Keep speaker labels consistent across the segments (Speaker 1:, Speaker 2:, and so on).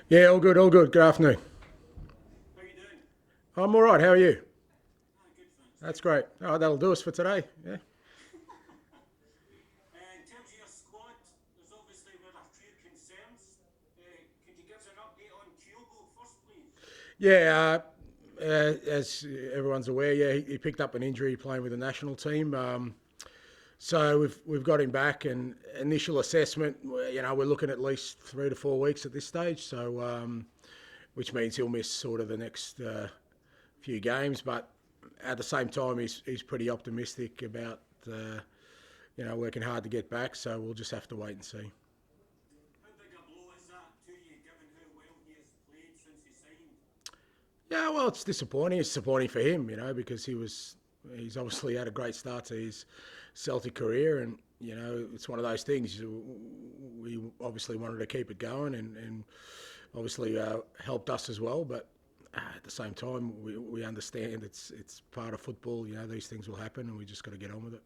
Speaker 1: Yeah, all good, all good. Good afternoon.
Speaker 2: How are you doing?
Speaker 1: I'm all right. How are you?
Speaker 2: Good, thanks.
Speaker 1: That's
Speaker 2: Good.
Speaker 1: great. Oh, that'll do us for today. Yeah.
Speaker 2: In terms of your squad, there's obviously been a few concerns. Could you give us an update on Kyogo first, please?
Speaker 1: Yeah. As everyone's aware, yeah, he picked up an injury playing with the national team. So we've got him back, and initial assessment, we're looking at least 3 to 4 weeks at this stage. So, which means he'll miss sort of the next few games. But at the same time, he's pretty optimistic about working hard to get back. So we'll just have to wait and see.
Speaker 2: How big a blow is that to you, given how well he has played since he signed?
Speaker 1: Yeah, well, it's disappointing. It's disappointing for him, because he's obviously had a great start to his Celtic career, and it's one of those things. We obviously wanted to keep it going, and obviously helped us as well. But at the same time, we understand it's part of football. These things will happen, and we just got to get on with it.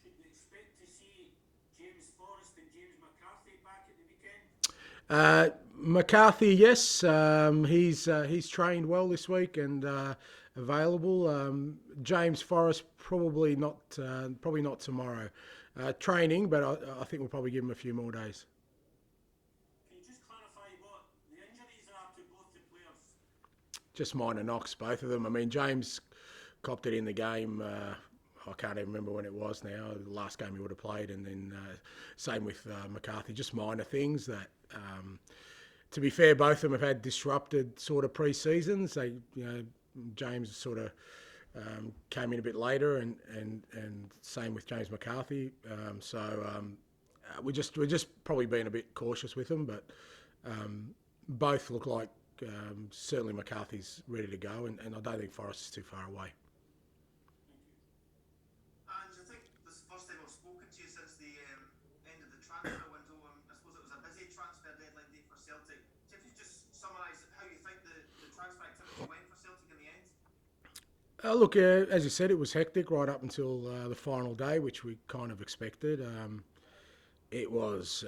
Speaker 2: Should we expect to see James Forrest and James McCarthy back at the weekend?
Speaker 1: McCarthy, yes, he's trained well this week and available. James Forrest probably not tomorrow. Training, but I think we'll probably give him a few more days.
Speaker 2: Can you just clarify what the injuries are to both the players?
Speaker 1: Just minor knocks, both of them. I mean, James copped it in the game. I can't even remember when it was now. The last game he would have played, and then same with McCarthy. Just minor things that. To be fair, both of them have had disrupted sort of pre-seasons. James sort of came in a bit later, and same with James McCarthy. We're just probably being a bit cautious with them, but both look like certainly McCarthy's ready to go, and I don't think Forrest is too far away.
Speaker 2: Thank you.
Speaker 3: And I think this is the first time I've spoken to you since the end of the transfer window. I suppose it was a busy transfer deadline day for Celtic. So if you just summarise how you think the transfer activity went for Celtic in the end?
Speaker 1: Look, as you said, it was hectic right up until the final day, which we kind of expected. It was,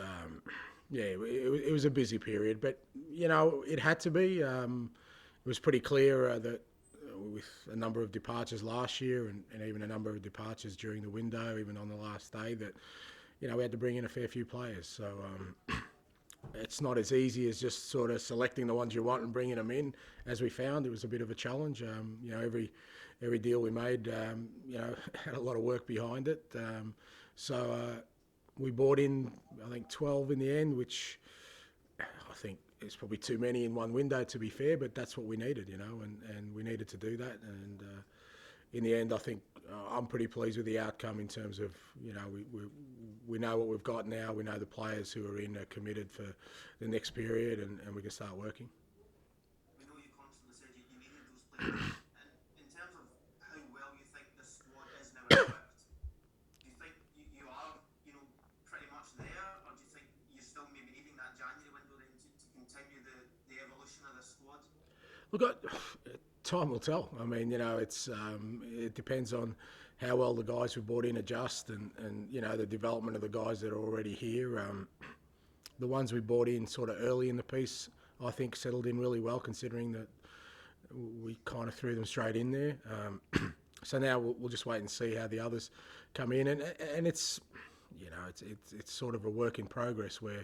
Speaker 1: yeah, it was a busy period, but it had to be. It was pretty clear that with a number of departures last year, and even a number of departures during the window, even on the last day, that we had to bring in a fair few players. So it's not as easy as just sort of selecting the ones you want and bringing them in. As we found, it was a bit of a challenge. Every deal we made, had a lot of work behind it. We bought in, I think, 12 in the end, which I think is probably too many in one window, to be fair, but that's what we needed, and we needed to do that. And in the end, I think I'm pretty pleased with the outcome in terms of, we know what we've got now. We know the players who are in are committed for the next period, and we can start working.
Speaker 3: We know you constantly said you needed those players. And in terms of how well you think the squad is now equipped, do you think you are, pretty much there, or do you think you're still maybe needing that January window then to continue the evolution of the squad?
Speaker 1: Look, time will tell. I mean, it depends on how well the guys we've brought in adjust, and the development of the guys that are already here. The ones we brought in sort of early in the piece, I think, settled in really well, considering that we kind of threw them straight in there. So now we'll just wait and see how the others come in, and it's sort of a work in progress where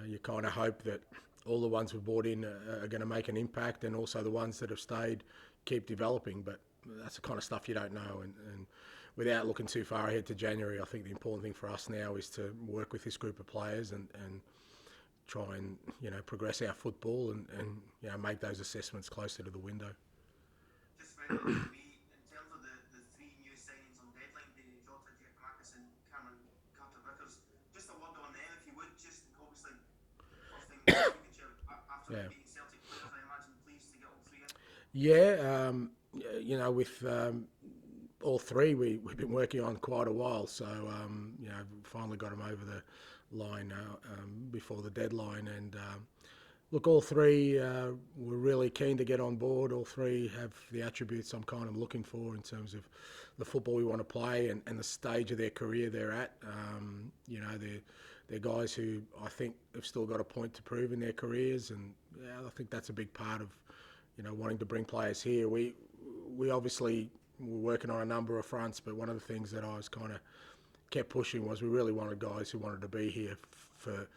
Speaker 1: you kind of hope that all the ones we've brought in are going to make an impact, and also the ones that have stayed keep developing. But that's the kind of stuff you don't know. And without looking too far ahead to January, I think the important thing for us now is to work with this group of players and try and progress our football, and make those assessments closer to the window.
Speaker 3: Just finally for me, in terms of the three new signings on deadline day, Jota, Giacomakis and Cameron Carter-Vickers, just a word on them if you would, just obviously first time speaking to you after
Speaker 1: Yeah.
Speaker 3: meeting Celtic players, I imagine pleased to get all three in.
Speaker 1: Yeah, with all three, we've been working on quite a while. So, finally got them over the line before the deadline. And look, all three were really keen to get on board. All three have the attributes I'm kind of looking for in terms of the football we want to play, and the stage of their career they're at. they're guys who I think have still got a point to prove in their careers, and I think that's a big part of wanting to bring players here. We obviously were working on a number of fronts, but one of the things that I was kind of kept pushing was we really wanted guys who wanted to be here for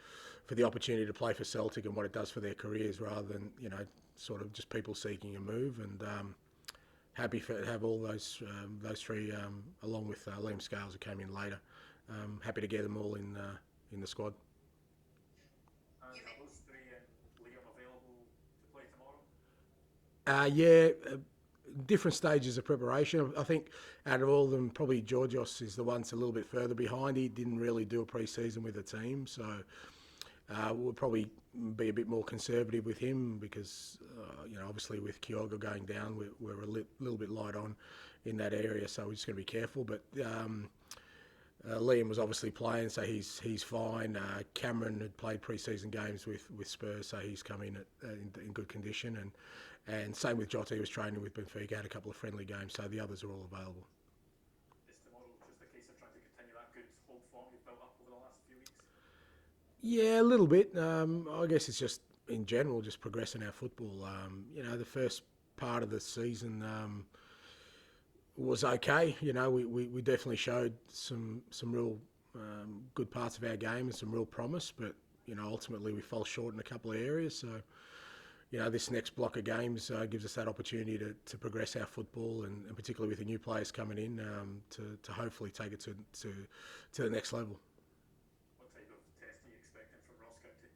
Speaker 1: the opportunity to play for Celtic and what it does for their careers, rather than sort of just people seeking a move. And happy to have all those three, along with Liam Scales, who came in later. Happy to get them all in the squad.
Speaker 4: And are those three and Liam available to play tomorrow?
Speaker 1: Yeah, different stages of preparation. I think out of all of them, probably Georgios is the one that's a little bit further behind. He didn't really do a pre-season with the team, so we'll probably be a bit more conservative with him because, obviously with Kyogo going down, we're a little bit light on in that area, so we're just going to be careful. But Liam was obviously playing, so he's fine. Cameron had played pre-season games with Spurs, so he's come in in good condition. And same with Jota, he was training with Benfica, had a couple of friendly games, so the others are all available.
Speaker 4: Is tomorrow just a case of trying to continue that good home form you've built up over the last few weeks?
Speaker 1: Yeah, a little bit. I guess it's just, in general, just progressing our football. The first part of the season was okay. We definitely showed some real good parts of our game and some real promise, but ultimately we fell short in a couple of areas. So this next block of games gives us that opportunity to progress our football, and particularly with the new players coming in, to hopefully take it to the next level.
Speaker 4: What type of test are you expecting from Ross County?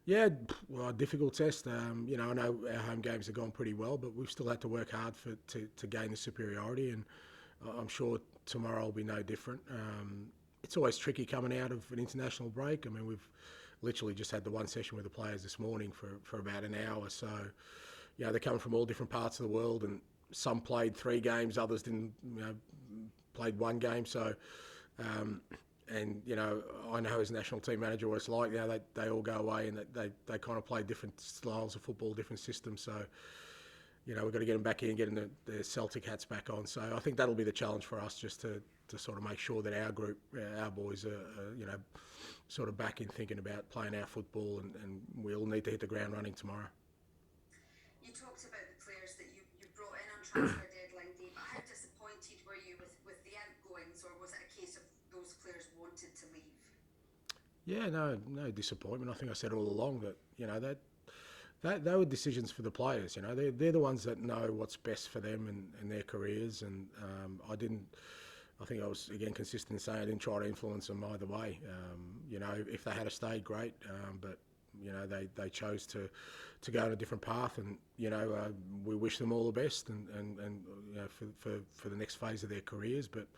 Speaker 1: Yeah, well, a difficult test. I know our home games have gone pretty well, but we've still had to work hard to gain the superiority, and I'm sure tomorrow will be no different. It's always tricky coming out of an international break. I mean, we've literally just had the one session with the players this morning for about an hour. So, they're coming from all different parts of the world, and some played 3 games, others didn't, played 1 game. So, I know as national team manager what it's like. They all go away and they kind of play different styles of football, different systems. So, we've got to get them back in, getting the Celtic hats back on. So I think that'll be the challenge for us, just to sort of make sure that our group, our boys are sort of back in thinking about playing our football, and we'll need to hit the ground running tomorrow.
Speaker 5: You talked about the players that you brought in on transfer deadline day, but how disappointed were you with the outgoings, or was it a case of those players wanted to leave?
Speaker 1: Yeah, no disappointment. I think I said all along that that they were decisions for the players. They're the ones that know what's best for them and their careers. And I think I was again consistent in saying I didn't try to influence them either way. If they had stayed, great. But they chose to go on a different path, and we wish them all the best and for the next phase of their careers. But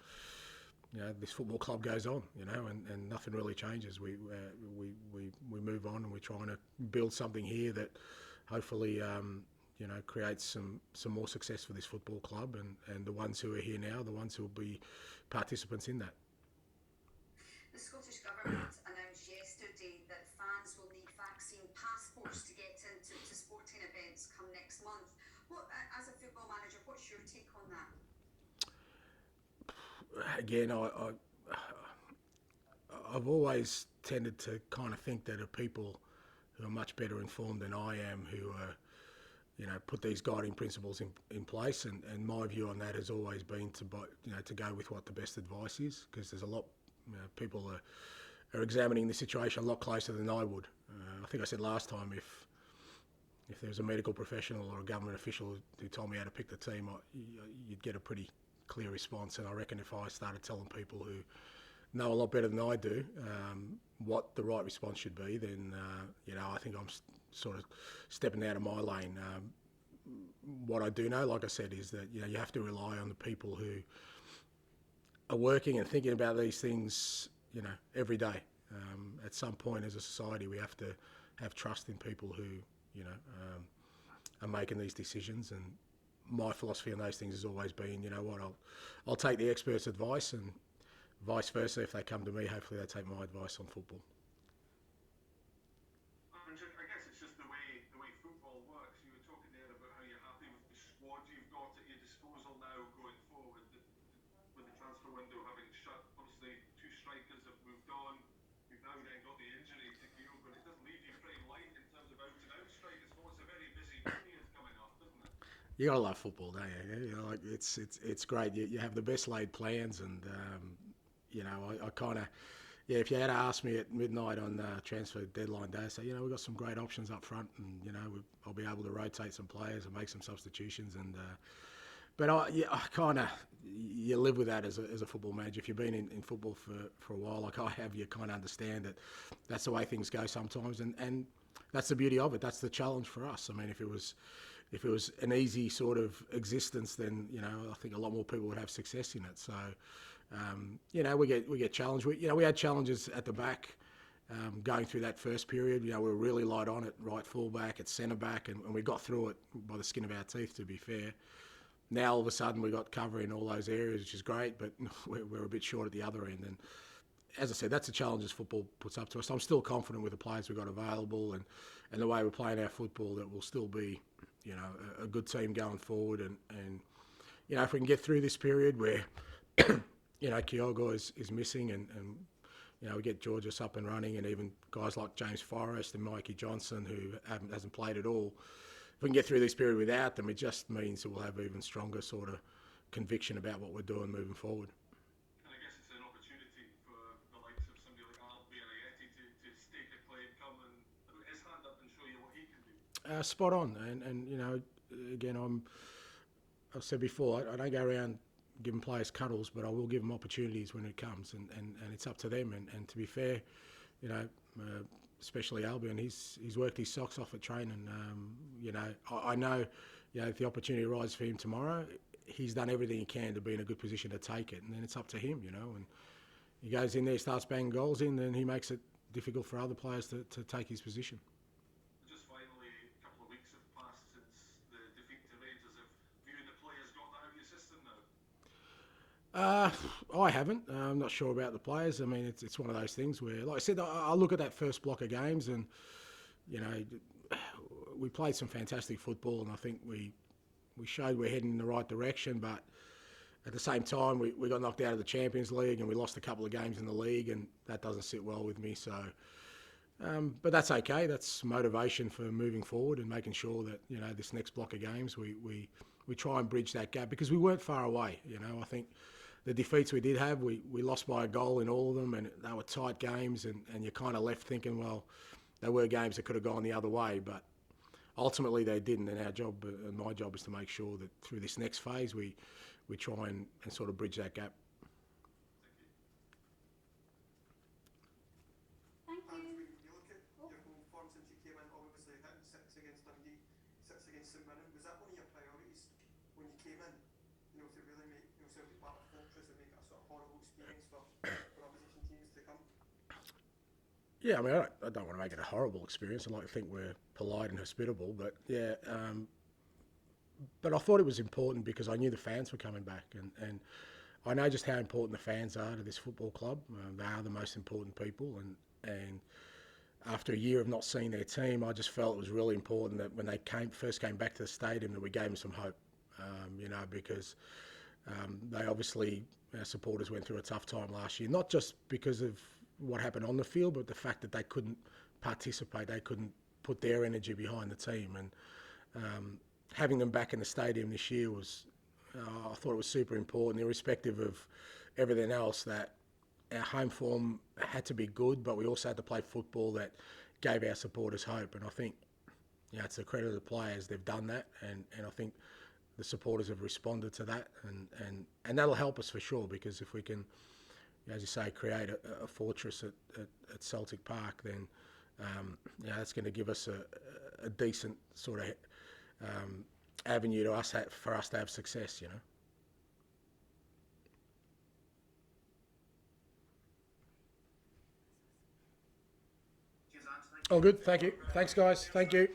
Speaker 1: this football club goes on, and nothing really changes. We move on, and we're trying to build something here that hopefully creates some more success for this football club, and the ones who are here now, the ones who will be participants in that.
Speaker 5: The Scottish Government announced yesterday that fans will need vaccine passports to get into sporting events come next month. As a football manager, what's your take on that?
Speaker 1: Again, I've always tended to kind of think that are people who are much better informed than I am, who are, put these guiding principles in place. And my view on that has always been to go with what the best advice is, because there's a lot, people are examining the situation a lot closer than I would. I think I said last time, if there was a medical professional or a government official who told me how to pick the team, you'd get a pretty clear response. And I reckon if I started telling people who know a lot better than I do what the right response should be, then I think I'm sort of stepping out of my lane. What I do know, like I said, is that you have to rely on the people who are working and thinking about these things every day. At some point as a society, we have to have trust in people who are making these decisions. And my philosophy on those things has always been, I'll take the experts' advice, and vice versa. If they come to me, hopefully they take my advice on football.
Speaker 6: I guess it's just the way football works. You were talking there about how you're happy with the squad you've got at your disposal now going forward, with the transfer window having shut. Obviously, 2 strikers have moved on. You've now then
Speaker 1: You gotta love football, don't you? You know, like it's great. You have the best laid plans, and I kind of, yeah. If you had asked me at midnight on transfer deadline day, say, we've got some great options up front, and I'll be able to rotate some players and make some substitutions, and but I kind of, you live with that as a football manager. If you've been in football for a while, like I have, you kind of understand that that's the way things go sometimes, and that's the beauty of it. That's the challenge for us. I mean, if it was an easy sort of existence, then I think a lot more people would have success in it. So we get challenged. We had challenges at the back going through that first period. We were really light on at right fullback, at centre back, and we got through it by the skin of our teeth, to be fair. Now all of a sudden we got cover in all those areas, which is great, but we're a bit short at the other end. And as I said, that's a challenge as football puts up to us. I'm still confident with the players we've got available and the way we're playing our football that we'll still be, a good team going forward. And if we can get through this period where, Kyogo is missing and we get Georges up and running, and even guys like James Forrest and Mikey Johnson who hasn't played at all. If we can get through this period without them, it just means that we'll have even stronger sort of conviction about what we're doing moving forward.
Speaker 6: And I guess it's an opportunity for the likes of somebody like Albi and Ayeti to stake a claim, come and put his hand up and show you what he can do.
Speaker 1: Spot on, and again, I've said before, I don't go around giving players cuddles, but I will give them opportunities when it comes, and it's up to them. And to be fair, especially Albion, he's worked his socks off at training. I know, if the opportunity arises for him tomorrow, he's done everything he can to be in a good position to take it, and then it's up to him, and he goes in there, starts banging goals in, then he makes it difficult for other players to take his position.
Speaker 6: Just finally, a couple of weeks have passed since the defeat to Rangers. Have you and the players got that out of your system now?
Speaker 1: I haven't. I'm not sure about the players. I mean, it's one of those things where, like I said, I look at that first block of games and, we played some fantastic football, and I think we showed we're heading in the right direction, but at the same time, we got knocked out of the Champions League and we lost a couple of games in the league, and that doesn't sit well with me. So, but that's okay. That's motivation for moving forward and making sure that, this next block of games, we try and bridge that gap, because we weren't far away. I think the defeats we did have, we lost by a goal in all of them, and they were tight games, and you're kind of left thinking, well, they were games that could have gone the other way, but ultimately they didn't, and our job and my job is to make sure that through this next phase we try and sort of bridge that gap.
Speaker 7: Thank you. And when you look at your home form since you came in, obviously hitting 6 against Dundee, 6 against St Mirren, was that one of your priorities when you came in, to really make Celtic part of a fortress and make it a sort of horrible experience for opposition teams to come?
Speaker 1: Yeah, I mean, I don't want to make it a horrible experience. I like to think we're polite and hospitable, but yeah. But I thought it was important because I knew the fans were coming back, and I know just how important the fans are to this football club. They are the most important people, and after a year of not seeing their team, I just felt it was really important that when they first came back to the stadium, that we gave them some hope, because they obviously, our supporters went through a tough time last year, not just because of what happened on the field, but the fact that they couldn't participate, they couldn't put their energy behind the team, and having them back in the stadium this year was, I thought it was super important, irrespective of everything else, that our home form had to be good, but we also had to play football that gave our supporters hope. And I think, it's the credit of the players, they've done that, and I think the supporters have responded to that, and that'll help us for sure, because if we can, as you say, create a fortress at Celtic Park, then that's going to give us a decent sort of avenue for us to have success.
Speaker 3: Cheers, Ange.
Speaker 1: Oh, good. Thank you. Thanks, guys. Thank you.